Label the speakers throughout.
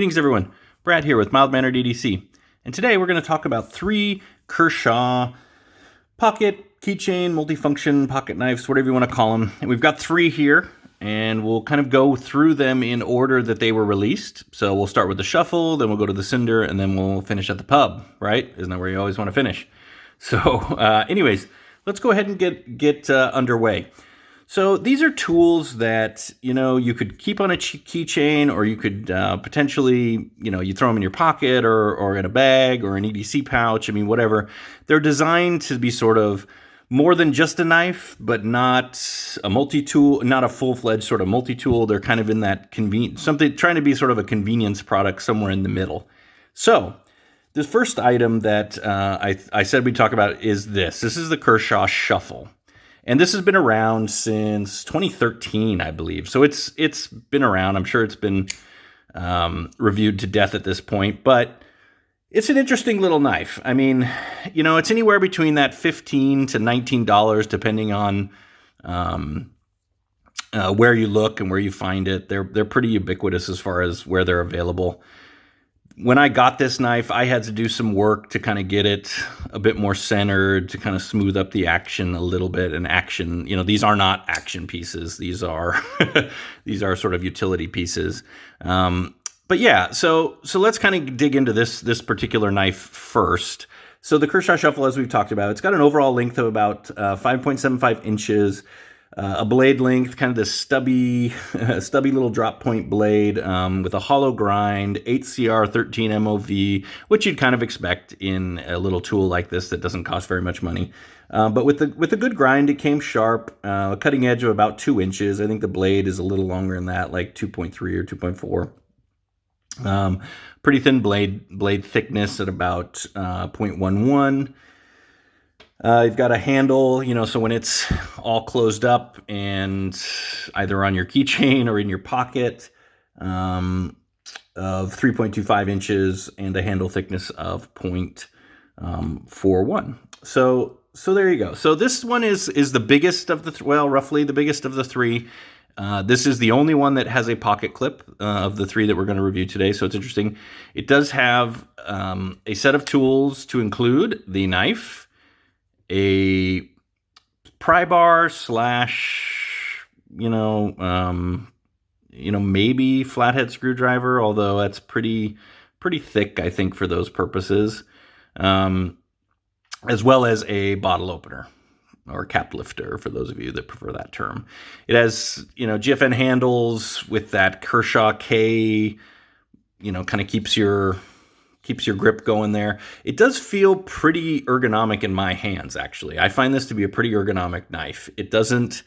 Speaker 1: Greetings everyone, Brad here with Mild Mannered EDC, and today we're going to talk about 3 Kershaw pocket, keychain, multifunction, pocket knives, whatever you want to call them. And we've got 3 here, and we'll kind of go through them in order that they were released. So we'll start with the Shuffle, then we'll go to the Cinder, and then we'll finish at the Pub, right? Isn't that where you always want to finish? So anyways, let's go ahead and get underway. So these are tools that, you could keep on a keychain, or you could potentially, you throw them in your pocket or in a bag or an EDC pouch. I mean, whatever. They're designed to be sort of more than just a knife, but not a multi-tool, not a full-fledged sort of multi-tool. They're kind of in that something, trying to be sort of a convenience product somewhere in the middle. So the first item that I said we'd talk about is this. This is the Kershaw Shuffle. And this has been around since 2013, I believe. So it's been around. I'm sure it's been reviewed to death at this point. But it's an interesting little knife. I mean, it's anywhere between that $15 to $19, depending on where you look and where you find it. They're pretty ubiquitous as far as where they're available. When I got this knife, I had to do some work to kind of get it a bit more centered, to kind of smooth up the action a little bit. And action, these are not action pieces. These are these are sort of utility pieces. But yeah, so let's kind of dig into this particular knife first. So the Kershaw Shuffle, as we've talked about, it's got an overall length of about 5.75 inches. A blade length, kind of this stubby little drop point blade with a hollow grind, 8CR 13 MOV, which you'd kind of expect in a little tool like this that doesn't cost very much money. But with a good grind, it came sharp, a cutting edge of about 2 inches. I think the blade is a little longer than that, like 2.3 or 2.4. Pretty thin blade thickness at about 0.11. You've got a handle, so when it's all closed up and either on your keychain or in your pocket, of 3.25 inches and a handle thickness of 0.41. So there you go. So this one is the biggest of the, roughly the biggest of the 3. This is the only one that has a pocket clip of the 3 that we're going to review today. So it's interesting. It does have a set of tools to include the knife, a pry bar / maybe flathead screwdriver, although that's pretty thick, I think, for those purposes, as well as a bottle opener or cap lifter, for those of you that prefer that term. It has, GFN handles with that Kershaw K, kind of keeps your grip going there. It does feel pretty ergonomic in my hands, actually. I find this to be a pretty ergonomic knife. It doesn't,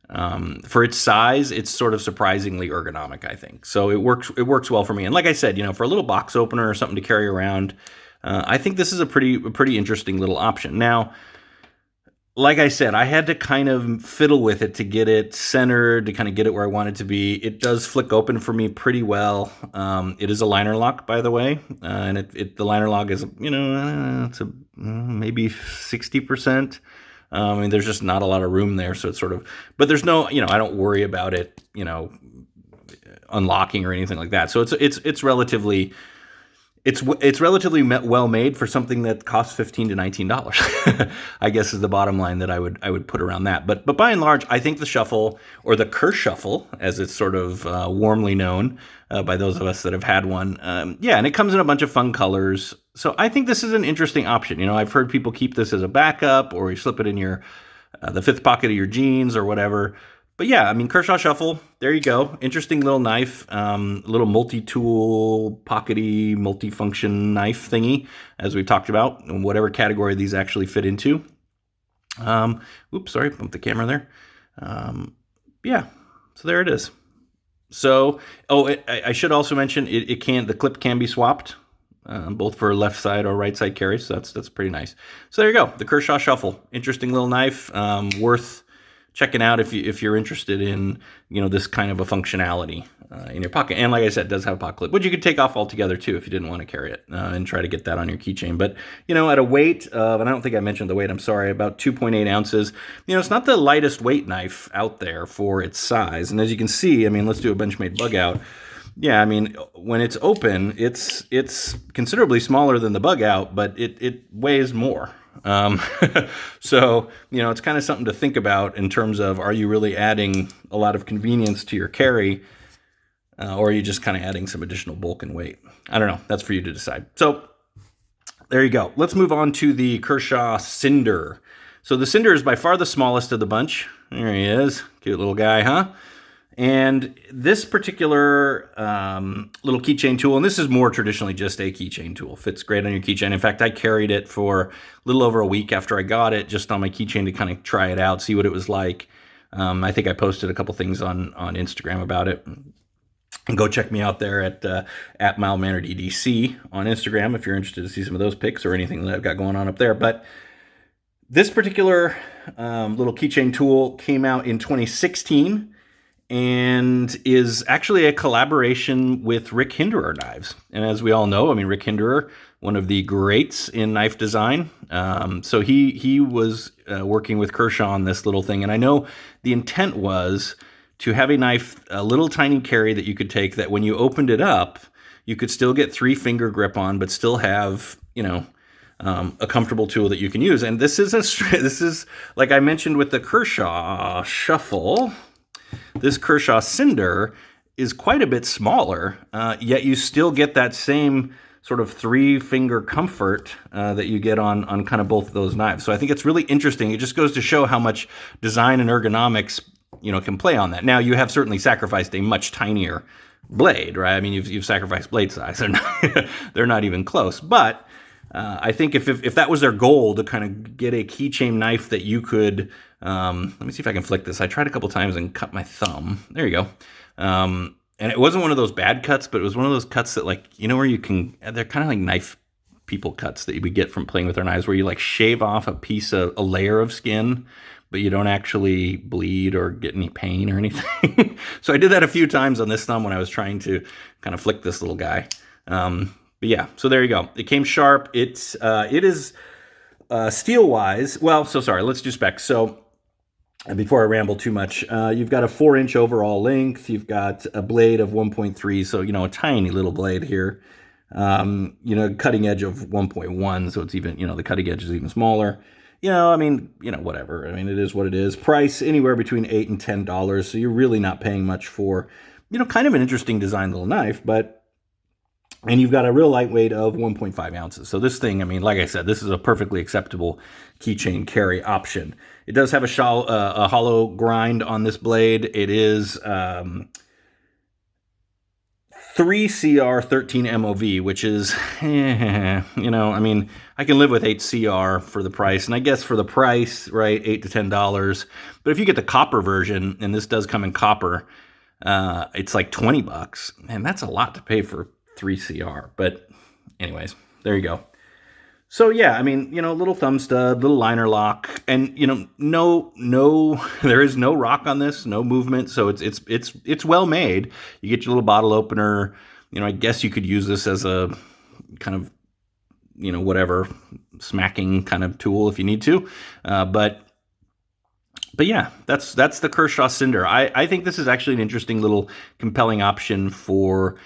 Speaker 1: for its size, it's sort of surprisingly ergonomic, I think. So it works well for me. And like I said, for a little box opener or something to carry around, I think this is a pretty interesting little option. Now, like I said, I had to kind of fiddle with it to get it centered, to kind of get it where I want it to be. It does flick open for me pretty well. It is a liner lock, by the way, and the liner lock is, it's maybe 60%. I mean, there's just not a lot of room there, so it's sort of, but there's no, I don't worry about it, unlocking or anything like that. So it's relatively. It's relatively well made for something that costs $15 to $19. I guess is the bottom line that I would put around that. But by and large, I think the Shuffle, or the Kershaw Shuffle, as it's sort of warmly known by those of us that have had one, and it comes in a bunch of fun colors. So I think this is an interesting option. I've heard people keep this as a backup, or you slip it in your the 5th pocket of your jeans or whatever. But yeah, I mean, Kershaw Shuffle, there you go. Interesting little knife, little multi-tool, pockety, multi-function knife thingy, as we've talked about, in whatever category these actually fit into. Oops, sorry, bumped the camera there. So there it is. So, I should also mention, the clip can be swapped, both for left side or right side carry, so that's pretty nice. So there you go, the Kershaw Shuffle. Interesting little knife, worth checking out if you're interested in this kind of a functionality in your pocket. And like I said, it does have a pocket clip, which you could take off altogether too if you didn't want to carry it, and try to get that on your keychain. But at a weight of, and I don't think I mentioned the weight, I'm sorry, about 2.8 ounces. It's not the lightest weight knife out there for its size. And as you can see, I mean, let's do a Benchmade bug out. Yeah, I mean, when it's open, it's considerably smaller than the bug out, but it weighs more. Um, so, it's kind of something to think about in terms of, are you really adding a lot of convenience to your carry, or are you just kind of adding some additional bulk and weight? I don't know. That's for you to decide. So there you go. Let's move on to the Kershaw Cinder. So the Cinder is by far the smallest of the bunch. There he is. Cute little guy, huh? And this particular little keychain tool, and this is more traditionally just a keychain tool, fits great on your keychain. In fact, I carried it for a little over a week after I got it, just on my keychain to kind of try it out, see what it was like. I think I posted a couple things on Instagram about it. And go check me out there at Mild-Mannered EDC on Instagram if you're interested to see some of those pics or anything that I've got going on up there. But this particular little keychain tool came out in 2016. And is actually a collaboration with Rick Hinderer knives. And as we all know, I mean, Rick Hinderer, one of the greats in knife design. So he was working with Kershaw on this little thing. And I know the intent was to have a knife, a little tiny carry that you could take that when you opened it up, you could still get 3-finger grip on, but still have, a comfortable tool that you can use. And this is like I mentioned with the Kershaw Shuffle. This Kershaw Cinder is quite a bit smaller, yet you still get that same sort of 3-finger comfort that you get on kind of both of those knives. So I think it's really interesting. It just goes to show how much design and ergonomics, can play on that. Now, you have certainly sacrificed a much tinier blade, right? I mean, you've sacrificed blade size. They're not even close. But I think if that was their goal, to kind of get a keychain knife that you could, let me see if I can flick this. I tried a couple times and cut my thumb. There you go. And it wasn't one of those bad cuts, but it was one of those cuts that, like, where you can, they're kind of like knife people cuts that you would get from playing with their knives, where you like shave off a layer of skin, but you don't actually bleed or get any pain or anything. So I did that a few times on this thumb when I was trying to kind of flick this little guy. But yeah, so there you go. It came sharp. It is steel-wise. Well, so sorry. Let's do specs. So before I ramble too much, you've got a 4-inch overall length. You've got a blade of 1.3, so a tiny little blade here. Cutting edge of 1.1, so it's even the cutting edge is even smaller. Whatever. I mean, it is what it is. Price anywhere between $8 and $10, so you're really not paying much for kind of an interesting design little knife, and you've got a real lightweight of 1.5 ounces. So this thing, I mean, like I said, this is a perfectly acceptable keychain carry option. It does have a hollow grind on this blade. It is 3CR 13 MOV, which is, I mean, I can live with 8CR for the price. And I guess for the price, right, $8 to $10. But if you get the copper version, and this does come in copper, it's like $20. And that's a lot to pay for 3CR. But anyways, there you go. So yeah, I mean, little thumb stud, little liner lock, and no, there is no rock on this, no movement. So it's well made. You get your little bottle opener. I guess you could use this as a kind of, whatever smacking kind of tool if you need to. But yeah, that's the Kershaw Cinder. I think this is actually an interesting little compelling option for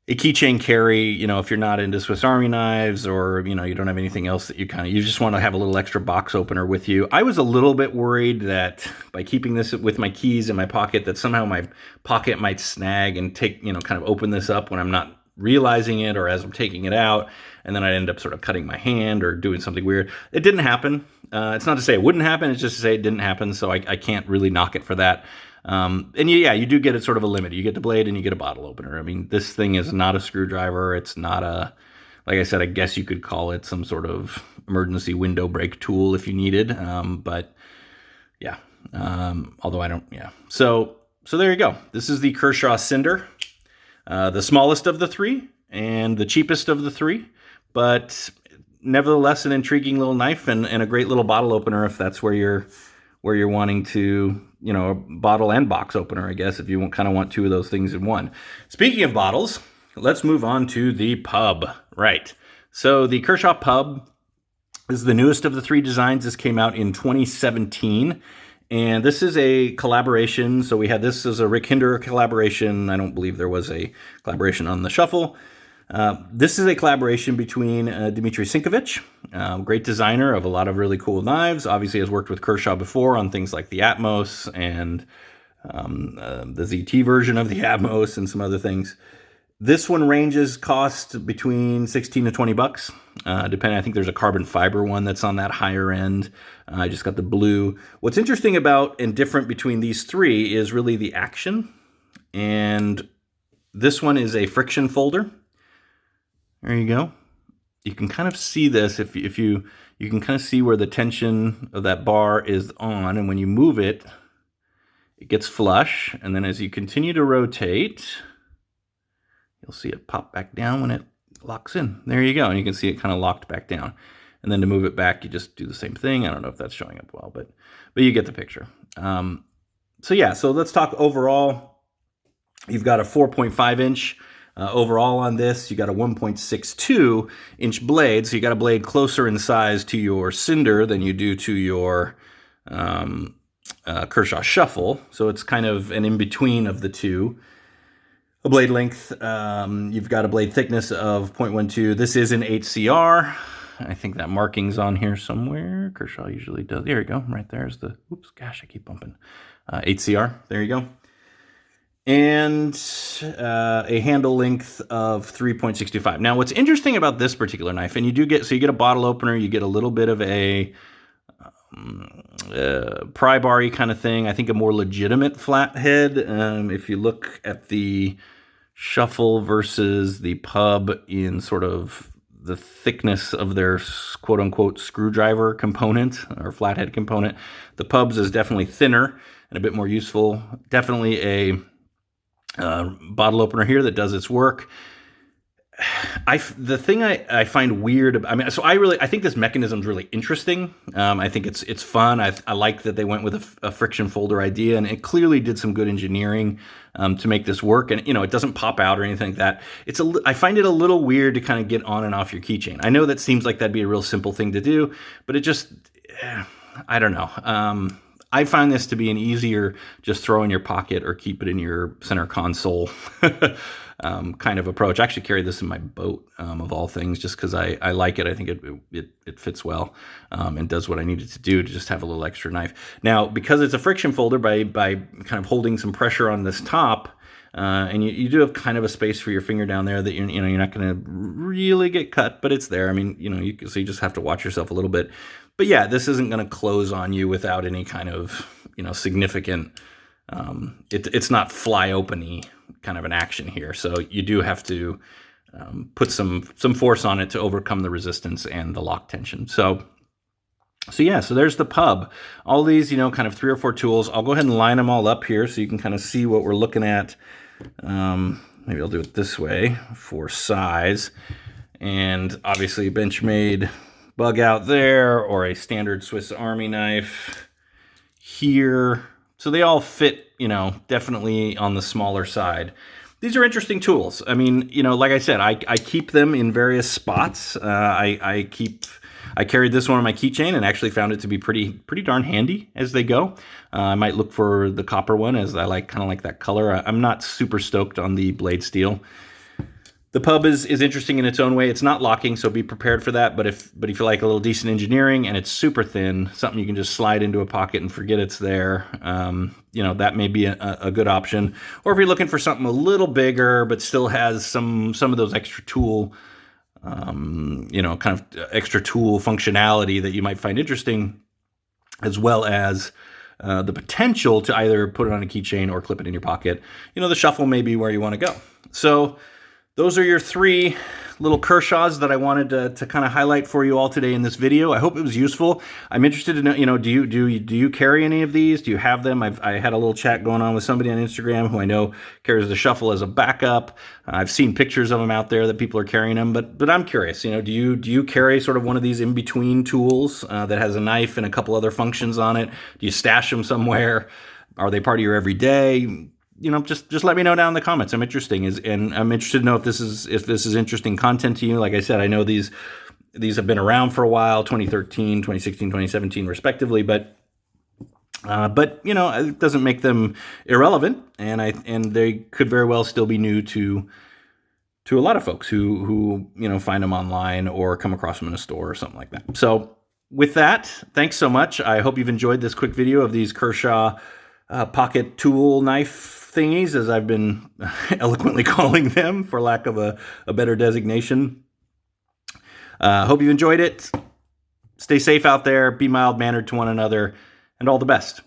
Speaker 1: a keychain carry, if you're not into Swiss Army knives, or, you don't have anything else that you just want to have a little extra box opener with you. I was a little bit worried that by keeping this with my keys in my pocket, that somehow my pocket might snag and take, kind of open this up when I'm not realizing it, or as I'm taking it out, and then I'd end up sort of cutting my hand or doing something weird. It didn't happen. It's not to say it wouldn't happen. It's just to say it didn't happen. So I can't really knock it for that. And you do get it sort of a limit. You get the blade and you get a bottle opener. I mean, this thing is not a screwdriver. It's not like I said, I guess you could call it some sort of emergency window break tool if you needed. But yeah, although I don't, yeah. So there you go. This is the Kershaw Cinder, the smallest of the three and the cheapest of the three, but nevertheless an intriguing little knife and a great little bottle opener if that's where you're wanting to, a bottle and box opener, I guess, if you kind of want two of those things in one. Speaking of bottles, let's move on to the Pub. Right. So the Kershaw Pub is the newest of the three designs. This came out in 2017. And this is a collaboration. So we had this as a Rick Hinder collaboration. I don't believe there was a collaboration on the Shuffle. This is a collaboration between Dmitry Sinkovich, great designer of a lot of really cool knives. Obviously has worked with Kershaw before on things like the Atmos and the ZT version of the Atmos and some other things. This one ranges cost between 16 to 20 bucks, depending. I think there's a carbon fiber one that's on that higher end. I just got the blue. What's interesting about and different between these three is really the action. And this one is a friction folder. There you go. You can kind of see this if you can kind of see where the tension of that bar is on, and when you move it, it gets flush. And then as you continue to rotate, you'll see it pop back down when it locks in. There you go. And you can see it kind of locked back down. And then to move it back, you just do the same thing. I don't know if that's showing up well, but you get the picture. So yeah, so let's talk overall. You've got a 4.5 inch overall on this. You got a 1.62 inch blade. So you got a blade closer in size to your Cinder than you do to your Kershaw Shuffle. So it's kind of an in-between of the two. A blade length, you've got a blade thickness of 0.12. This is an 8CR. I think that marking's on here somewhere. Kershaw usually does. There you go. Right there's the, oops, gosh, I keep bumping. 8CR. There you go. And a handle length of 3.65. Now, what's interesting about this particular knife, and you do get, so you get a bottle opener, you get a little bit of a pry bar-y kind of thing. I think a more legitimate flathead. If you look at the Shuffle versus the Pub in sort of the thickness of their quote-unquote screwdriver component or flathead component, the Pub's is definitely thinner and a bit more useful. Definitely a bottle opener here that does its work. The thing I find weird, I think this mechanism is really interesting. I think it's fun. I like that they went with a friction folder idea, and it clearly did some good engineering to make this work. And it doesn't pop out or anything like that. I find it a little weird to kind of get on and off your keychain. I know that seems like that'd be a real simple thing to do, but it just, I don't know. I find this to be an easier just throw in your pocket or keep it in your center console kind of approach. I actually carry this in my boat, of all things, just because I like it. I think it fits well and does what I need it to do to just have a little extra knife. Now, because it's a friction folder, by kind of holding some pressure on this top, and you do have kind of a space for your finger down there that you're not going to really get cut, but it's there. I mean, so you just have to watch yourself a little bit. But yeah, this isn't going to close on you without any kind of significant. It's not fly open-y kind of an action here, so you do have to put some force on it to overcome the resistance and the lock tension. So yeah, so there's the Pub. All these, kind of 3 or 4 tools. I'll go ahead and line them all up here so you can kind of see what we're looking at. Maybe I'll do it this way for size. And obviously Benchmade bug out there, or a standard Swiss Army knife here. So they all fit, definitely on the smaller side. These are interesting tools. I mean, like I said, I keep them in various spots. I carried this one on my keychain and actually found it to be pretty darn handy as they go. I might look for the copper one, as I kind of like that color. I'm not super stoked on the blade steel. The Pub is interesting in its own way. It's not locking, so be prepared for that. But if you like a little decent engineering and it's super thin, something you can just slide into a pocket and forget it's there, that may be a good option. Or if you're looking for something a little bigger but still has some of those extra tool, kind of extra tool functionality that you might find interesting, as well as the potential to either put it on a keychain or clip it in your pocket, the Shuffle may be where you want to go. So those are your 3 little Kershaws that I wanted to kind of highlight for you all today in this video. I hope it was useful. I'm interested to know, do you carry any of these? Do you have them? I had a little chat going on with somebody on Instagram who I know carries the Shuffle as a backup. I've seen pictures of them out there that people are carrying them, but I'm curious, do you carry sort of one of these in-between tools that has a knife and a couple other functions on it? Do you stash them somewhere? Are they part of your everyday? Just let me know down in the comments. I'm interested to know if this is interesting content to you. Like I said, I know these have been around for a while, 2013, 2016, 2017, respectively, but But you know, it doesn't make them irrelevant, and they could very well still be new to a lot of folks who you know find them online or come across them in a store or something like that. So with that, thanks so much. I hope you've enjoyed this quick video of these Kershaw pocket tool knife thingies, as I've been eloquently calling them for lack of a better designation. Hope you've enjoyed it. Stay safe out there, be mild-mannered to one another, and all the best.